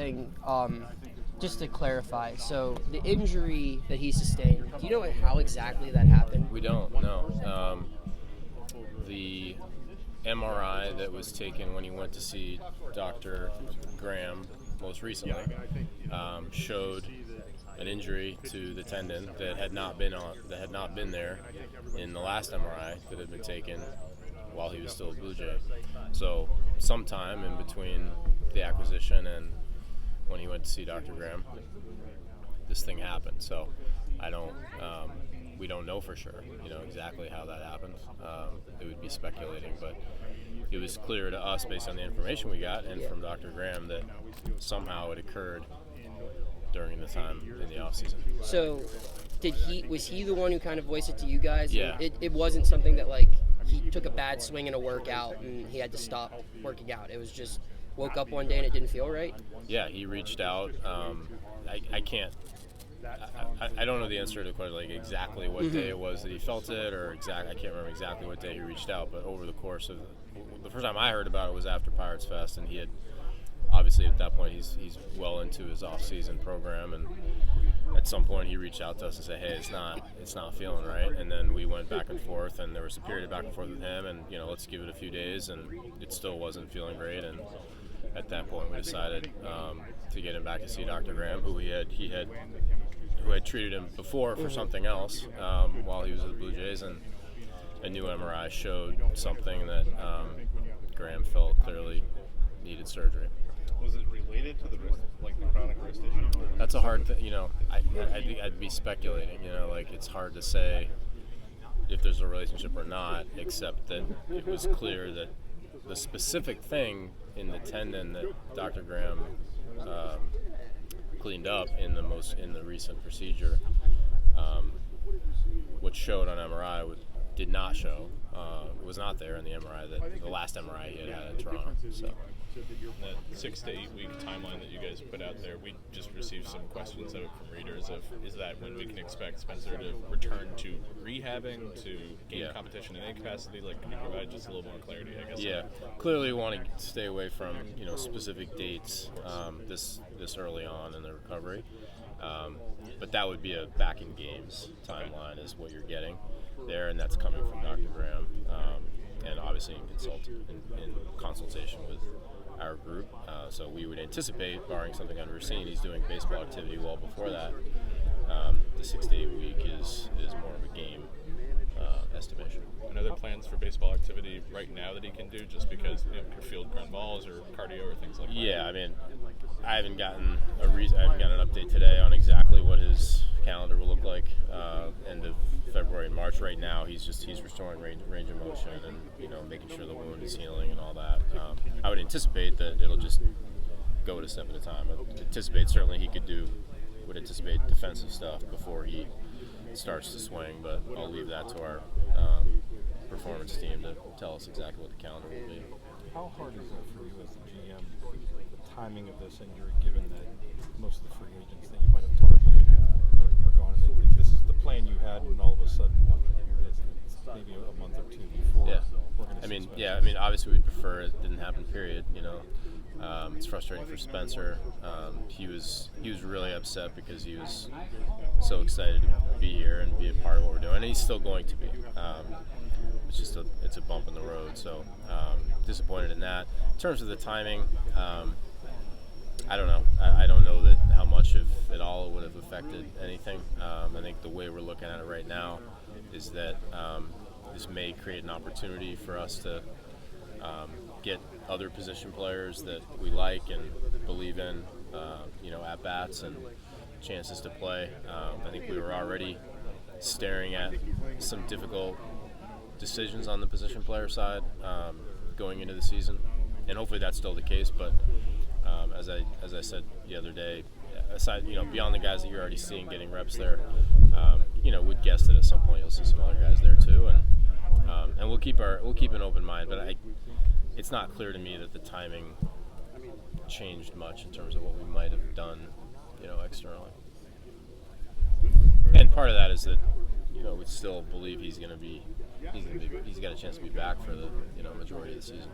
thing, just to clarify, so the injury that he sustained, do you know how exactly that happened? We don't know. The MRI that was taken when he went to see Dr. Graham most recently showed an injury to the tendon that had not been there in the last MRI that had been taken while he was still a Blue Jay. So sometime in between the acquisition and when he went to see Dr. Graham, this thing happened. So we don't know for sure, exactly how that happened. It would be speculating, but it was clear to us based on the information we got and from Dr. Graham that somehow it occurred during the time in the off season. So was he the one who kind of voiced it to you guys? Yeah. It wasn't something that he took a bad swing in a workout and he had to stop working out. It was just woke up one day and it didn't feel right? Yeah, he reached out. I don't know the answer to the question, exactly what day it was that he felt it, or I can't remember exactly what day he reached out, but over the course of the first time I heard about it was after Pirates Fest, and he had obviously at that point he's well into his off-season program, and at some point he reached out to us and said, hey, it's not feeling right, and then we went back and forth, and there was a period of back and forth with him, and let's give it a few days, and it still wasn't feeling great, and at that point we decided to get him back to see Dr. Graham, who had treated him before for something else while he was with the Blue Jays, and a new MRI showed something that Graham felt clearly needed surgery. Was it related to the wrist, the chronic wrist issue? That's a hard thing, I'd be speculating, it's hard to say if there's a relationship or not, except that it was clear that the specific thing in the tendon that Dr. Graham cleaned up in the recent procedure, what showed on MRI did not show. It was not there in the MRI the last MRI he had in Toronto. So that 6 to 8 week timeline that you guys put out there, we just received some questions from readers of, is that when we can expect Spencer to return to rehabbing, to game competition in any capacity? Can you provide just a little more clarity, I guess? Yeah, clearly want to stay away from specific dates this early on in the recovery, but that would be a back in games timeline is what you're getting there, and that's coming from Dr. Graham, and obviously in consultation with our group. So we would anticipate, barring something unforeseen, he's doing baseball activity well before that. The 6 to 8 week is more of a game estimation. And are there plans for baseball activity right now that he can do, just because field ground balls or cardio or things like that? Yeah, I haven't gotten an update today on exactly what his calendar will look like end of February and March. Right now he's restoring range of motion and making sure the wound is healing and all that. I would anticipate that it'll just go at a step at a time. I would anticipate defensive stuff before he starts to swing, but I'll leave that to our performance team to tell us exactly what the calendar will be. How hard is it for you as the GM, the timing of this injury, given that most of the free agents that you might have targeted are gone? This is the plan you had, and all of a sudden, it's maybe a month or two before. Yeah. We're going to see obviously we'd prefer it didn't happen, period. It's frustrating for Spencer. He was really upset because he was so excited to be here and be a part of what we're doing, and he's still going to be. It's just a bump in the road, so disappointed in that. In terms of the timing, I don't know. I don't know that how much of it all would have affected anything. I think the way we're looking at it right now is that this may create an opportunity for us to get other position players that we like and believe in, at bats and chances to play. I think we were already staring at some difficult decisions on the position player side going into the season, and hopefully that's still the case. But as I said the other day, aside beyond the guys that you're already seeing getting reps there, would guess that at some point you'll see some other guys there too, and we'll keep an open mind. But it's not clear to me that the timing changed much in terms of what we might have done, externally. And part of that is that we still believe he's got a chance to be back for the majority of the season.